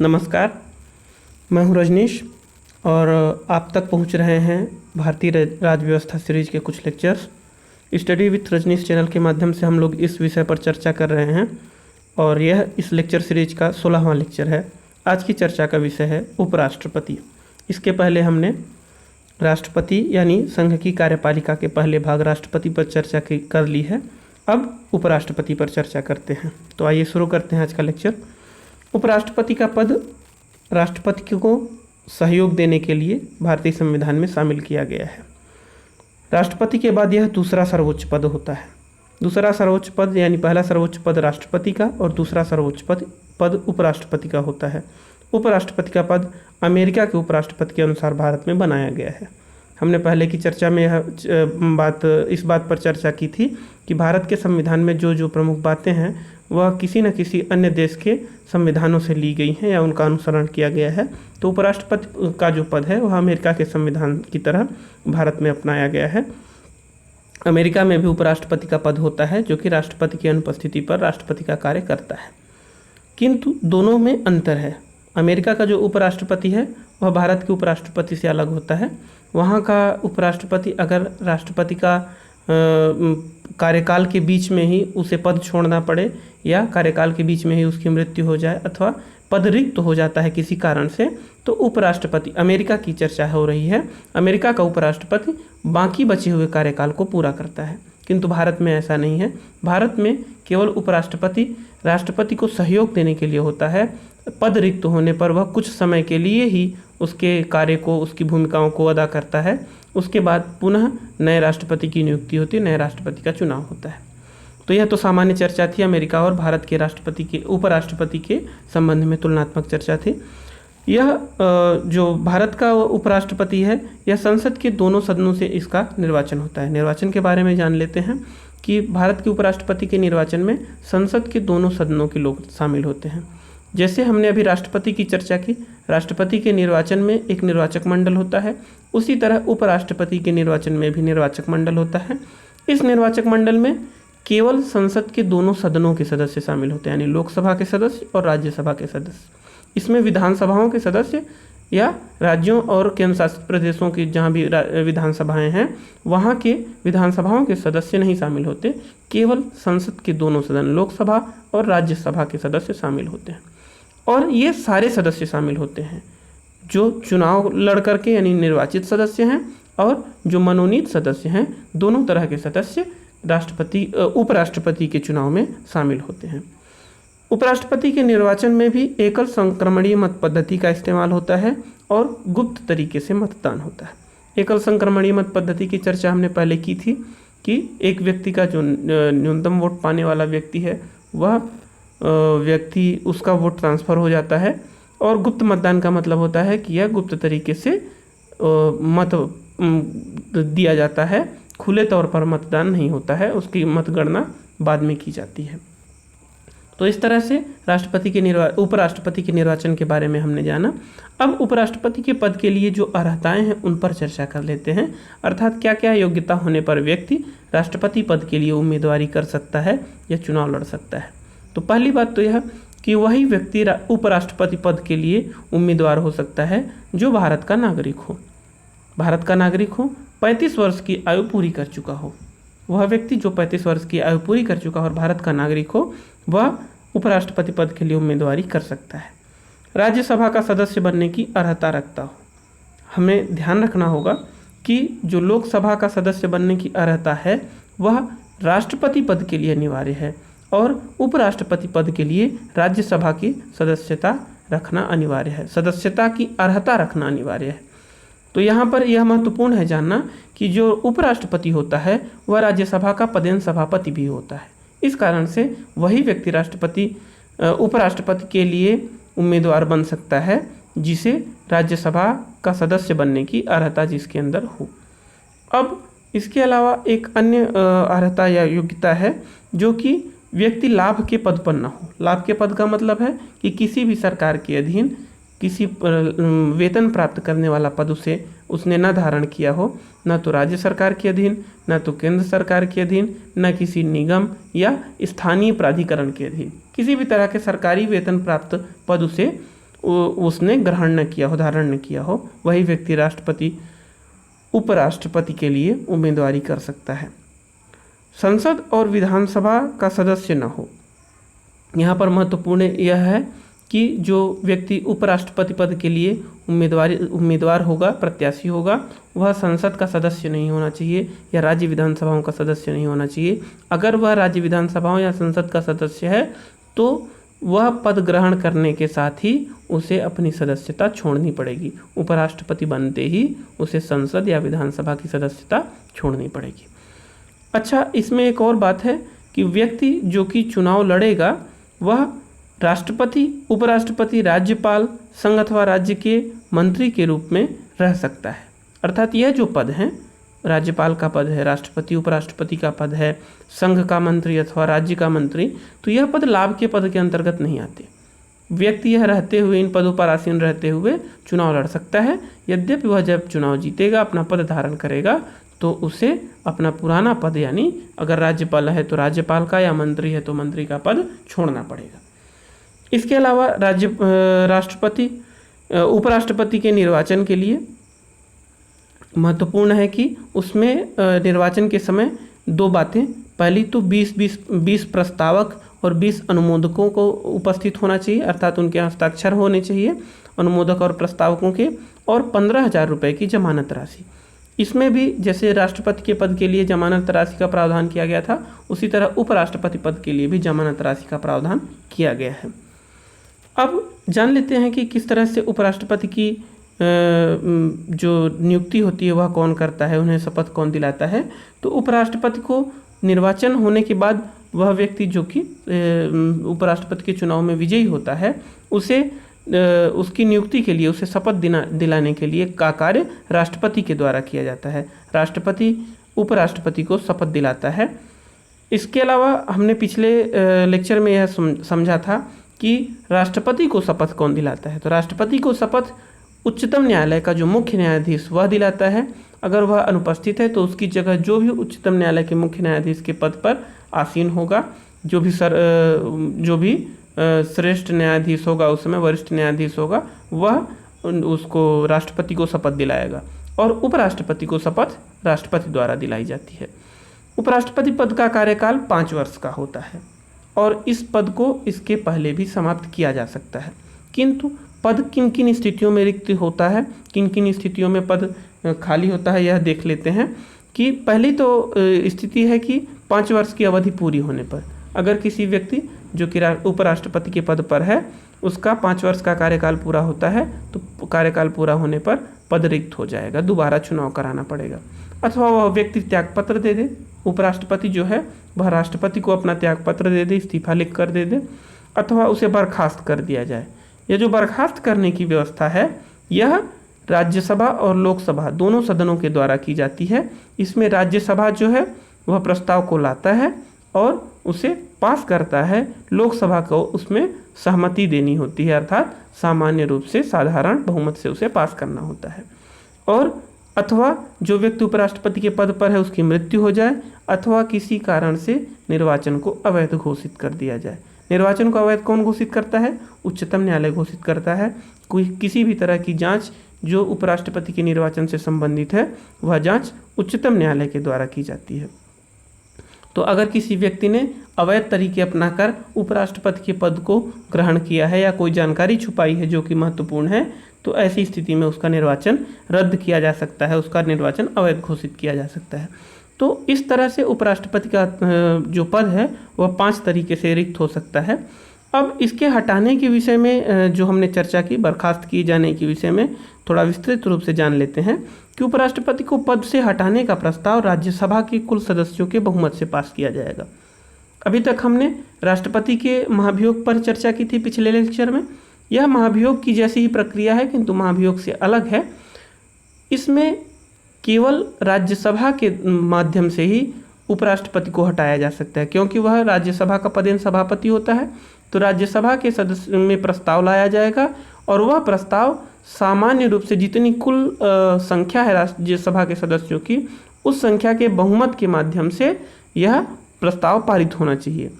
नमस्कार, मैं हूं रजनीश और आप तक पहुंच रहे हैं भारतीय राज्य व्यवस्था सीरीज के कुछ lectures. Study with Rajnish channel के माध्यम से हम लोग इस विषय पर चर्चा कर रहे हैं और यह इस लेक्चर सीरीज का 16वां लेक्चर है। आज की चर्चा का विषय है उपराष्ट्रपति। इसके पहले हमने राष्ट्रपति यानी संघ की कार्यपालिका के पहले भाग राष्ट्रपति पर चर्चा कर ली है। अब उपराष्ट्रपति पर चर्चा करते हैं। तो आइए शुरू करते हैं आज का लेक्चर। उपराष्ट्रपति का पद राष्ट्रपति को सहयोग देने के लिए भारतीय संविधान में शामिल किया गया है। राष्ट्रपति के बाद यह दूसरा सर्वोच्च पद होता है। दूसरा सर्वोच्च पद यानी पहला सर्वोच्च पद राष्ट्रपति का और दूसरा सर्वोच्च पद उपराष्ट्रपति का होता है। उपराष्ट्रपति का पद अमेरिका के उपराष्ट्रपति के अनुसार भारत में बनाया गया है। हमने पहले की चर्चा में इस बात पर चर्चा की थी कि भारत के संविधान में जो प्रमुख बातें हैं वह किसी न किसी अन्य देश के संविधानों से ली गई हैं या उनका अनुसरण किया गया है। तो उपराष्ट्रपति का जो पद है वह अमेरिका के संविधान की तरह भारत में अपनाया गया है। अमेरिका में भी उपराष्ट्रपति का पद होता है जो कि राष्ट्रपति की अनुपस्थिति पर राष्ट्रपति का कार्य करता है, किंतु दोनों में अंतर है। अमेरिका का जो उपराष्ट्रपति है वह भारत के उपराष्ट्रपति से अलग होता है। वहाँ का उपराष्ट्रपति अगर राष्ट्रपति का कार्यकाल के बीच में ही उसे पद छोड़ना पड़े या कार्यकाल के बीच में ही उसकी मृत्यु हो जाए अथवा पद रिक्त हो जाता है किसी कारण से, तो उपराष्ट्रपति, अमेरिका की चर्चा हो रही है, अमेरिका का उपराष्ट्रपति बाकी बचे हुए कार्यकाल को पूरा करता है। किंतु भारत में ऐसा नहीं है। भारत में केवल उपराष्ट्रपति राष्ट्रपति को सहयोग देने के लिए होता है। पद रिक्त होने पर वह कुछ समय के लिए ही उसके कार्य को, उसकी भूमिकाओं को अदा करता है। उसके बाद पुनः नए राष्ट्रपति की नियुक्ति होती है, नए राष्ट्रपति का चुनाव होता है। तो यह तो सामान्य चर्चा थी, अमेरिका और भारत के राष्ट्रपति के उपराष्ट्रपति के संबंध में तुलनात्मक चर्चा थी। यह जो भारत का उपराष्ट्रपति है यह संसद के दोनों सदनों से इसका निर्वाचन होता है। निर्वाचन के बारे में जान लेते हैं कि भारत के उपराष्ट्रपति के निर्वाचन में संसद के दोनों सदनों के लोग शामिल होते हैं। जैसे हमने अभी राष्ट्रपति की चर्चा की, राष्ट्रपति के निर्वाचन में एक निर्वाचक मंडल होता है, उसी तरह उपराष्ट्रपति के निर्वाचन में भी निर्वाचक मंडल होता है। इस निर्वाचक मंडल में केवल संसद के दोनों सदनों के सदस्य शामिल होते हैं, यानी लोकसभा के सदस्य और राज्यसभा के सदस्य। इसमें विधानसभाओं के सदस्य या राज्यों और केंद्र शासित प्रदेशों की जहाँ भी विधानसभाएं हैं वहाँ के विधानसभाओं के सदस्य नहीं शामिल होते। केवल संसद के दोनों सदन, लोकसभा और राज्यसभा के सदस्य शामिल होते हैं। और ये सारे सदस्य शामिल होते हैं जो चुनाव लड़ करके यानी निर्वाचित सदस्य हैं और जो मनोनीत सदस्य हैं। दोनों तरह के सदस्य उपराष्ट्रपति के चुनाव में शामिल होते हैं। उपराष्ट्रपति के निर्वाचन में भी एकल संक्रमणीय मत पद्धति का इस्तेमाल होता है और गुप्त तरीके से मतदान होता है। एकल संक्रमणीय मत पद्धति की चर्चा हमने पहले की थी कि एक व्यक्ति का जो न्यूनतम वोट पाने वाला व्यक्ति है वह व्यक्ति उसका वोट ट्रांसफ़र हो जाता है, और गुप्त मतदान का मतलब होता है कि यह गुप्त तरीके से मत दिया जाता है, खुले तौर पर मतदान नहीं होता है, उसकी मतगणना बाद में की जाती है। तो इस तरह से उपराष्ट्रपति के निर्वाचन के बारे में हमने जाना। अब उपराष्ट्रपति के पद के लिए जो अर्हताएं हैं उन पर चर्चा कर लेते हैं, अर्थात क्या क्या योग्यता होने पर व्यक्ति राष्ट्रपति पद के लिए उम्मीदवारी कर सकता है या चुनाव लड़ सकता है। तो पहली बात तो यह कि वही व्यक्ति उपराष्ट्रपति पद के लिए उम्मीदवार हो सकता है जो भारत का नागरिक हो। भारत का नागरिक हो, 35 वर्ष की आयु पूरी कर चुका हो। वह व्यक्ति जो 35 वर्ष की आयु पूरी कर चुका हो और भारत का नागरिक हो वह उपराष्ट्रपति पद के लिए उम्मीदवारी कर सकता है। राज्यसभा का सदस्य बनने की अर्हता रखता हो। हमें ध्यान रखना होगा कि जो लोकसभा का सदस्य बनने की अर्हता है वह राष्ट्रपति पद के लिए अनिवार्य है और उपराष्ट्रपति पद के लिए राज्यसभा की सदस्यता रखना अनिवार्य है, सदस्यता की अर्हता रखना अनिवार्य है। तो यहाँ पर यह महत्वपूर्ण है जानना कि जो उपराष्ट्रपति होता है वह राज्यसभा का पदेन सभापति भी होता है। इस कारण से वही व्यक्ति उपराष्ट्रपति के लिए उम्मीदवार बन सकता है जिसे राज्यसभा का सदस्य बनने की अर्हता जिसके अंदर हो। अब इसके अलावा एक अन्य अर्हता या योग्यता है जो कि व्यक्ति लाभ के पद पर न हो। लाभ के पद का मतलब है कि किसी भी सरकार के अधीन किसी वेतन प्राप्त करने वाला पद उसने न धारण किया हो, न तो राज्य सरकार के अधीन, न तो केंद्र सरकार के अधीन, न किसी निगम या स्थानीय प्राधिकरण के अधीन। किसी भी तरह के सरकारी वेतन प्राप्त पद उसने ग्रहण न किया हो, धारण न किया हो, वही व्यक्ति राष्ट्रपति उपराष्ट्रपति के लिए उम्मीदवारी कर सकता है। संसद और विधानसभा का सदस्य न हो। यहाँ पर महत्वपूर्ण यह है कि जो व्यक्ति उपराष्ट्रपति पद के लिए उम्मीदवार होगा, प्रत्याशी होगा, वह संसद का सदस्य नहीं होना चाहिए या राज्य विधानसभाओं का सदस्य नहीं होना चाहिए। अगर वह राज्य विधानसभाओं या संसद का सदस्य है तो वह पद ग्रहण करने के साथ ही उसे अपनी सदस्यता छोड़नी पड़ेगी। उपराष्ट्रपति बनते ही उसे संसद या विधानसभा की सदस्यता छोड़नी पड़ेगी। अच्छा, इसमें एक और बात है कि व्यक्ति जो कि चुनाव लड़ेगा वह राष्ट्रपति, उपराष्ट्रपति, राज्यपाल, संघ अथवा राज्य के मंत्री के रूप में रह सकता है। अर्थात यह जो पद हैं, राज्यपाल का पद है, राष्ट्रपति उपराष्ट्रपति का पद है, संघ का मंत्री अथवा राज्य का मंत्री, तो यह पद लाभ के पद के अंतर्गत नहीं आते। व्यक्ति यह रहते हुए, इन पदों पर आसीन रहते हुए चुनाव लड़ सकता है। यद्यपि वह जब चुनाव जीतेगा, अपना पद धारण करेगा, तो उसे अपना पुराना पद, यानी अगर राज्यपाल है तो राज्यपाल का, या मंत्री है तो मंत्री का पद छोड़ना पड़ेगा। इसके अलावा राष्ट्रपति उपराष्ट्रपति के निर्वाचन के लिए महत्वपूर्ण है कि उसमें निर्वाचन के समय दो बातें। पहली तो 20 प्रस्तावक और 20 अनुमोदकों को उपस्थित होना चाहिए, अर्थात उनके हस्ताक्षर होने चाहिए अनुमोदक और प्रस्तावकों के, और 15,000 रुपये की जमानत राशि। इसमें भी जैसे राष्ट्रपति के पद के लिए जमानत राशि का प्रावधान किया गया था, उसी तरह उपराष्ट्रपति पद के लिए भी जमानत राशि का प्रावधान किया गया है। अब जान लेते हैं कि किस तरह से उपराष्ट्रपति की जो नियुक्ति होती है वह कौन करता है, उन्हें शपथ कौन दिलाता है। तो उपराष्ट्रपति को निर्वाचन होने के बाद वह व्यक्ति जो कि उपराष्ट्रपति के चुनाव में विजयी होता है, उसे उसकी नियुक्ति के लिए, उसे शपथ दिलाने के लिए का कार्य राष्ट्रपति के द्वारा किया जाता है। राष्ट्रपति उपराष्ट्रपति को शपथ दिलाता है। इसके अलावा हमने पिछले लेक्चर में यह समझा था कि राष्ट्रपति को शपथ कौन दिलाता है। तो राष्ट्रपति को शपथ उच्चतम न्यायालय का जो मुख्य न्यायाधीश वह दिलाता है। अगर वह अनुपस्थित है तो उसकी जगह जो भी उच्चतम न्यायालय के मुख्य न्यायाधीश के पद पर आसीन होगा, जो भी श्रेष्ठ न्यायाधीश होगा, उस समय वरिष्ठ न्यायाधीश होगा, वह उसको राष्ट्रपति को शपथ दिलाएगा। और उपराष्ट्रपति को शपथ राष्ट्रपति द्वारा दिलाई जाती है। उपराष्ट्रपति पद का कार्यकाल 5 वर्ष का होता है और इस पद को इसके पहले भी समाप्त किया जा सकता है। किंतु पद किन किन स्थितियों में रिक्त होता है, किन किन स्थितियों में पद खाली होता है, यह देख लेते हैं। कि पहली तो स्थिति है कि 5 वर्ष की अवधि पूरी होने पर अगर किसी व्यक्ति जो कि उपराष्ट्रपति के पद पर है, उसका 5 वर्ष का कार्यकाल पूरा होता है, तो कार्यकाल पूरा होने पर पद रिक्त हो जाएगा, दोबारा चुनाव कराना पड़ेगा। अथवा वह व्यक्ति त्यागपत्र दे दे, उपराष्ट्रपति जो है वह राष्ट्रपति को अपना त्यागपत्र दे दे, इस्तीफा लिख कर दे दे, अथवा उसे बर्खास्त कर दिया जाए। यह जो बर्खास्त करने की व्यवस्था है, यह राज्यसभा और लोकसभा दोनों सदनों के द्वारा की जाती है। इसमें राज्यसभा जो है वह प्रस्ताव को लाता है और उसे पास करता है, लोकसभा को उसमें सहमति देनी होती है, अर्थात सामान्य रूप से साधारण बहुमत से उसे पास करना होता है। और अथवा जो व्यक्ति उपराष्ट्रपति के पद पर है उसकी मृत्यु हो जाए, अथवा किसी कारण से निर्वाचन को अवैध घोषित कर दिया जाए। निर्वाचन को अवैध कौन घोषित करता है? उच्चतम न्यायालय घोषित करता है। कोई किसी भी तरह की जांच जो उपराष्ट्रपति के निर्वाचन से संबंधित है, वह जांच उच्चतम न्यायालय के द्वारा की जाती है। तो अगर किसी व्यक्ति ने अवैध तरीके अपनाकर उपराष्ट्रपति के पद को ग्रहण किया है या कोई जानकारी छुपाई है जो कि महत्वपूर्ण है, तो ऐसी स्थिति में उसका निर्वाचन रद्द किया जा सकता है, उसका निर्वाचन अवैध घोषित किया जा सकता है। तो इस तरह से उपराष्ट्रपति का जो पद है वह 5 तरीके से रिक्त हो सकता है। अब इसके हटाने के विषय में जो हमने चर्चा की, बर्खास्त किए जाने के विषय में थोड़ा विस्तृत रूप से जान लेते हैं कि उपराष्ट्रपति को पद से हटाने का प्रस्ताव राज्यसभा के कुल सदस्यों के बहुमत से पास किया जाएगा। अभी तक हमने राष्ट्रपति के महाभियोग पर चर्चा की थी पिछले लेक्चर में। यह महाभियोग की जैसी ही प्रक्रिया है, किंतु महाभियोग से अलग है। इसमें केवल राज्यसभा के माध्यम से ही उपराष्ट्रपति को हटाया जा सकता है, क्योंकि वह राज्यसभा का पदेन सभापति होता है। तो राज्यसभा के सदस्य में प्रस्ताव लाया जाएगा और वह प्रस्ताव सामान्य रूप से जितनी कुल संख्या है राज्यसभा के सदस्यों की, उस संख्या के बहुमत के माध्यम से यह प्रस्ताव पारित होना चाहिए।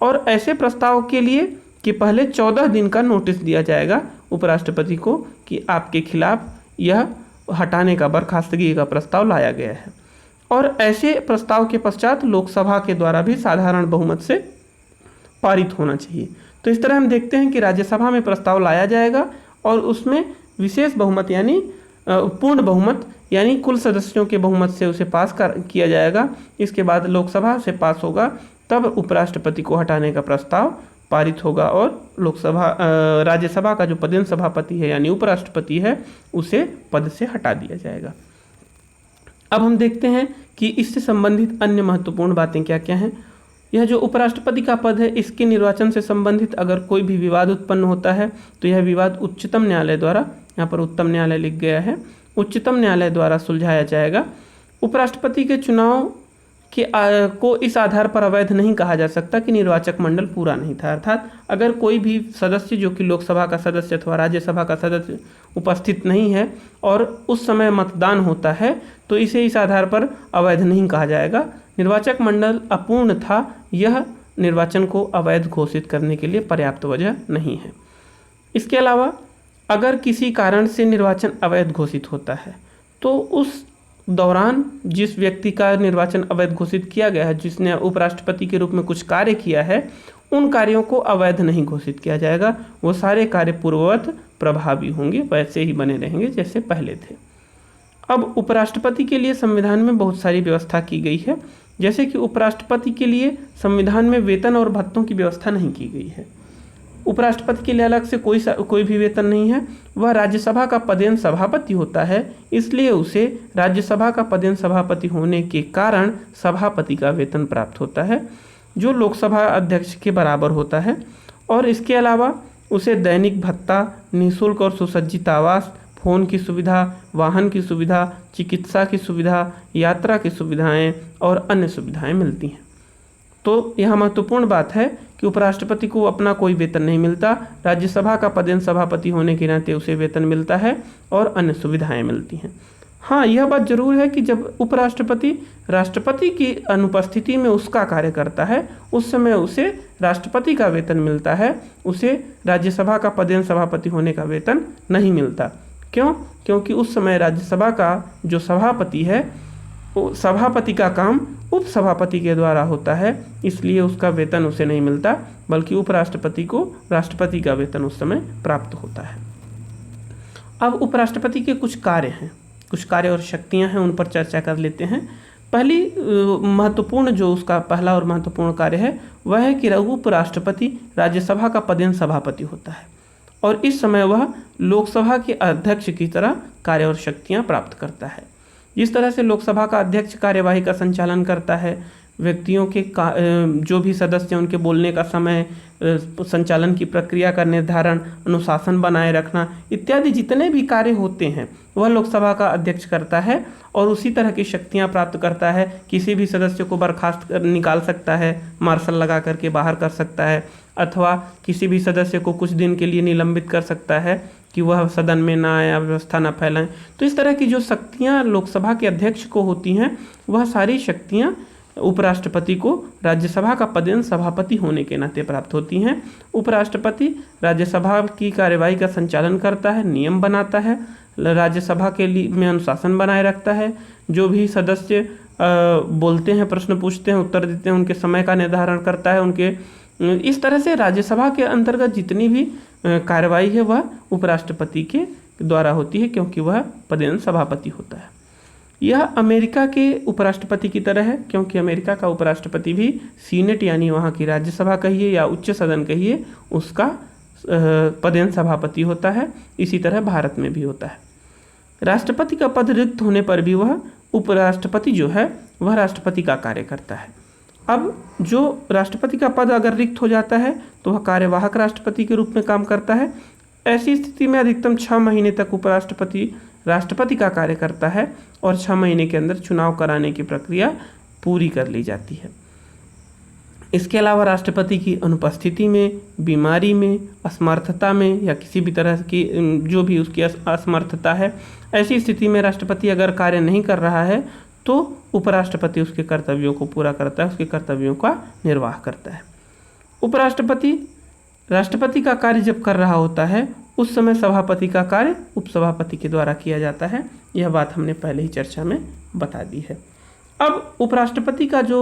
और ऐसे प्रस्ताव के लिए कि पहले 14 दिन का नोटिस दिया जाएगा उपराष्ट्रपति को कि आपके खिलाफ यह हटाने का, बर्खास्तगी का प्रस्ताव लाया गया है। और ऐसे प्रस्ताव के पश्चात लोकसभा के द्वारा भी साधारण बहुमत से पारित होना चाहिए। तो इस तरह हम देखते हैं कि राज्यसभा में प्रस्ताव लाया जाएगा और उसमें विशेष बहुमत यानी पूर्ण बहुमत यानी कुल सदस्यों के बहुमत से उसे किया जाएगा। इसके बाद लोकसभा से पास होगा, तब उपराष्ट्रपति को हटाने का प्रस्ताव पारित होगा और राज्यसभा का जो पदेन सभापति है यानी उपराष्ट्रपति है उसे पद से हटा दिया जाएगा। अब हम देखते हैं कि इससे संबंधित अन्य महत्वपूर्ण बातें क्या क्या हैं। यह जो उपराष्ट्रपति का पद है, इसके निर्वाचन से संबंधित अगर कोई भी विवाद उत्पन्न होता है तो यह विवाद उच्चतम न्यायालय द्वारा, यहाँ पर उत्तम न्यायालय लिख गया है, उच्चतम न्यायालय द्वारा सुलझाया जाएगा। उपराष्ट्रपति के चुनाव को इस आधार पर अवैध नहीं कहा जा सकता कि निर्वाचक मंडल पूरा नहीं था। अर्थात अगर कोई भी सदस्य जो कि लोकसभा का सदस्य अथवा राज्यसभा का सदस्य उपस्थित नहीं है और उस समय मतदान होता है तो इसे इस आधार पर अवैध नहीं कहा जाएगा। निर्वाचक मंडल अपूर्ण था, यह निर्वाचन को अवैध घोषित करने के लिए पर्याप्त वजह नहीं है। इसके अलावा अगर किसी कारण से निर्वाचन अवैध घोषित होता है तो उस दौरान जिस व्यक्ति का निर्वाचन अवैध घोषित किया गया है, जिसने उपराष्ट्रपति के रूप में कुछ कार्य किया है, उन कार्यों को अवैध नहीं घोषित किया जाएगा। वो सारे कार्य पूर्ववत प्रभावी होंगे, वैसे ही बने रहेंगे जैसे पहले थे। अब उपराष्ट्रपति के लिए संविधान में बहुत सारी व्यवस्था की गई है, जैसे कि उपराष्ट्रपति के लिए संविधान में वेतन और भत्तों की व्यवस्था नहीं की गई है। उपराष्ट्रपति के लिए अलग से कोई भी वेतन नहीं है। वह राज्यसभा का पदेन सभापति होता है, इसलिए उसे राज्यसभा का पदेन सभापति होने के कारण सभापति का वेतन प्राप्त होता है, जो लोकसभा अध्यक्ष के बराबर होता है। और इसके अलावा उसे दैनिक भत्ता, निःशुल्क और सुसज्जित आवास, फ़ोन की सुविधा, वाहन की सुविधा, चिकित्सा की सुविधा, यात्रा की सुविधाएँ और अन्य सुविधाएँ मिलती हैं। तो यह महत्वपूर्ण बात है कि उपराष्ट्रपति को अपना कोई वेतन नहीं मिलता, राज्यसभा का पदेन सभापति होने के नाते उसे वेतन मिलता है और अन्य सुविधाएं मिलती हैं। हाँ, यह बात जरूर है कि जब उपराष्ट्रपति राष्ट्रपति की अनुपस्थिति में उसका कार्य करता है, उस समय उसे राष्ट्रपति का वेतन मिलता है, उसे राज्यसभा का पदेन सभापति होने का वेतन नहीं मिलता। क्यों? क्योंकि उस समय राज्यसभा का जो सभापति है, सभापति का काम उपसभापति के द्वारा होता है, इसलिए उसका वेतन उसे नहीं मिलता, बल्कि उपराष्ट्रपति को राष्ट्रपति का वेतन उस समय प्राप्त होता है। अब उपराष्ट्रपति के कुछ कार्य हैं, कुछ कार्य और शक्तियां हैं, उन पर चर्चा कर लेते हैं। पहली महत्वपूर्ण जो उसका पहला और महत्वपूर्ण कार्य है वह है कि उपराष्ट्रपति राज्यसभा का पदेन सभापति होता है और इस समय वह लोकसभा के अध्यक्ष की तरह कार्य और शक्तियाँ प्राप्त करता है। जिस तरह से लोकसभा का अध्यक्ष कार्यवाही का संचालन करता है, व्यक्तियों के जो भी सदस्य हैं उनके बोलने का समय, संचालन की प्रक्रिया का निर्धारण, अनुशासन बनाए रखना इत्यादि जितने भी कार्य होते हैं वह लोकसभा का अध्यक्ष करता है और उसी तरह की शक्तियां प्राप्त करता है। किसी भी सदस्य को बर्खास्त निकाल सकता है, मार्शल लगा करके बाहर कर सकता है, अथवा किसी भी सदस्य को कुछ दिन के लिए निलंबित कर सकता है कि वह सदन में ना आए, व्यवस्था ना फैलाएं। तो इस तरह की जो शक्तियां लोकसभा के अध्यक्ष को होती हैं, वह सारी शक्तियां उपराष्ट्रपति को राज्यसभा का पदेन सभापति होने के नाते प्राप्त होती हैं। उपराष्ट्रपति राज्यसभा की कार्यवाही का संचालन करता है, नियम बनाता है, राज्यसभा के लिए में अनुशासन बनाए रखता है, जो भी सदस्य बोलते हैं, प्रश्न पूछते हैं, उत्तर देते हैं, उनके समय का निर्धारण करता है। उनके इस तरह से राज्यसभा के अंतर्गत जितनी भी कार्रवाई है वह उपराष्ट्रपति के द्वारा होती है, क्योंकि वह पदेन सभापति होता है। यह अमेरिका के उपराष्ट्रपति की तरह है, क्योंकि अमेरिका का उपराष्ट्रपति भी सीनेट यानी वहाँ की राज्यसभा कहिए या उच्च सदन कहिए, उसका पदेन सभापति होता है। इसी तरह भारत में भी होता है। राष्ट्रपति का पद रिक्त होने पर भी वह उपराष्ट्रपति जो है वह राष्ट्रपति का कार्य करता है। अब जो राष्ट्रपति का पद अगर रिक्त हो जाता है तो वह कार्यवाहक राष्ट्रपति के रूप में काम करता है। ऐसी स्थिति में अधिकतम 6 महीने तक उपराष्ट्रपति राष्ट्रपति का कार्य करता है और 6 महीने के अंदर चुनाव कराने की प्रक्रिया पूरी कर ली जाती है। इसके अलावा राष्ट्रपति की अनुपस्थिति में, बीमारी में, असमर्थता में या किसी भी तरह की जो भी उसकी असमर्थता है, ऐसी स्थिति में राष्ट्रपति अगर कार्य नहीं कर रहा है तो उपराष्ट्रपति उसके कर्तव्यों को पूरा करता है, उसके कर्तव्यों का निर्वाह करता है। उपराष्ट्रपति राष्ट्रपति का कार्य जब कर रहा होता है उस समय सभापति का कार्य उपसभापति के द्वारा किया जाता है। यह बात हमने पहले ही चर्चा में बता दी है। अब उपराष्ट्रपति का जो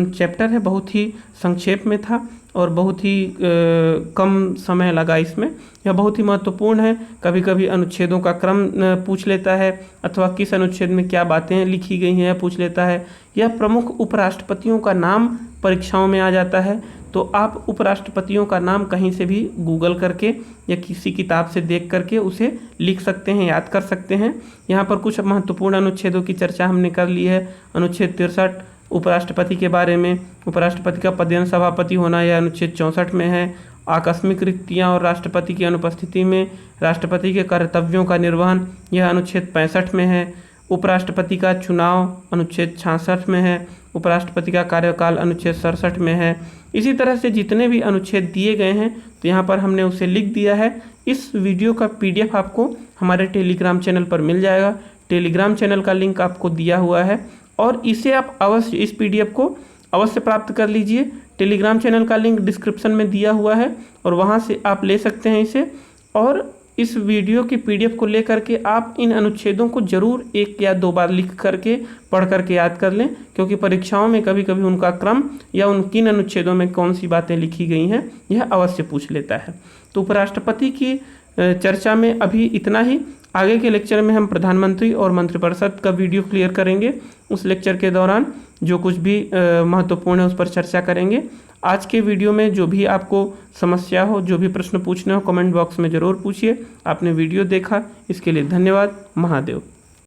चैप्टर है बहुत ही संक्षेप में था और बहुत ही कम समय लगा इसमें। यह बहुत ही महत्वपूर्ण है। कभी कभी अनुच्छेदों का क्रम पूछ लेता है अथवा किस अनुच्छेद में क्या बातें लिखी गई हैं पूछ लेता है। यह प्रमुख उपराष्ट्रपतियों का नाम परीक्षाओं में आ जाता है, तो आप उपराष्ट्रपतियों का नाम कहीं से भी गूगल करके या किसी किताब से देख करके उसे लिख सकते हैं, याद कर सकते हैं। यहाँ पर कुछ महत्वपूर्ण अनुच्छेदों की चर्चा हमने कर ली है। अनुच्छेद 63 उपराष्ट्रपति के बारे में, उपराष्ट्रपति का पदेन सभापति होना यह अनुच्छेद 64 में है। आकस्मिक रिक्तियाँ और राष्ट्रपति की अनुपस्थिति में राष्ट्रपति के कर्तव्यों का निर्वहन यह अनुच्छेद 65 में है। उपराष्ट्रपति का चुनाव अनुच्छेद 66 में है। उपराष्ट्रपति का कार्यकाल अनुच्छेद 67 में है। इसी तरह से जितने भी अनुच्छेद दिए गए हैं तो यहाँ पर हमने उसे लिख दिया है। इस वीडियो का PDF आपको हमारे टेलीग्राम चैनल पर मिल जाएगा। टेलीग्राम चैनल का लिंक आपको दिया हुआ है और इसे आप अवश्य इस PDF को अवश्य प्राप्त कर लीजिए। टेलीग्राम चैनल का लिंक डिस्क्रिप्शन में दिया हुआ है और वहाँ से आप ले सकते हैं इसे। और इस वीडियो की PDF को लेकर के आप इन अनुच्छेदों को जरूर 1 या 2 बार लिख करके पढ़ करके याद कर लें, क्योंकि परीक्षाओं में कभी कभी उनका क्रम या उन किन अनुच्छेदों में कौन सी बातें लिखी गई हैं यह अवश्य पूछ लेता है। तो उपराष्ट्रपति की चर्चा में अभी इतना ही। आगे के लेक्चर में हम प्रधानमंत्री और मंत्रिपरिषद का वीडियो क्लियर करेंगे। उस लेक्चर के दौरान जो कुछ भी महत्वपूर्ण है उस पर चर्चा करेंगे। आज के वीडियो में जो भी आपको समस्या हो, जो भी प्रश्न पूछने हो, कमेंट बॉक्स में ज़रूर पूछिए। आपने वीडियो देखा इसके लिए धन्यवाद। महादेव।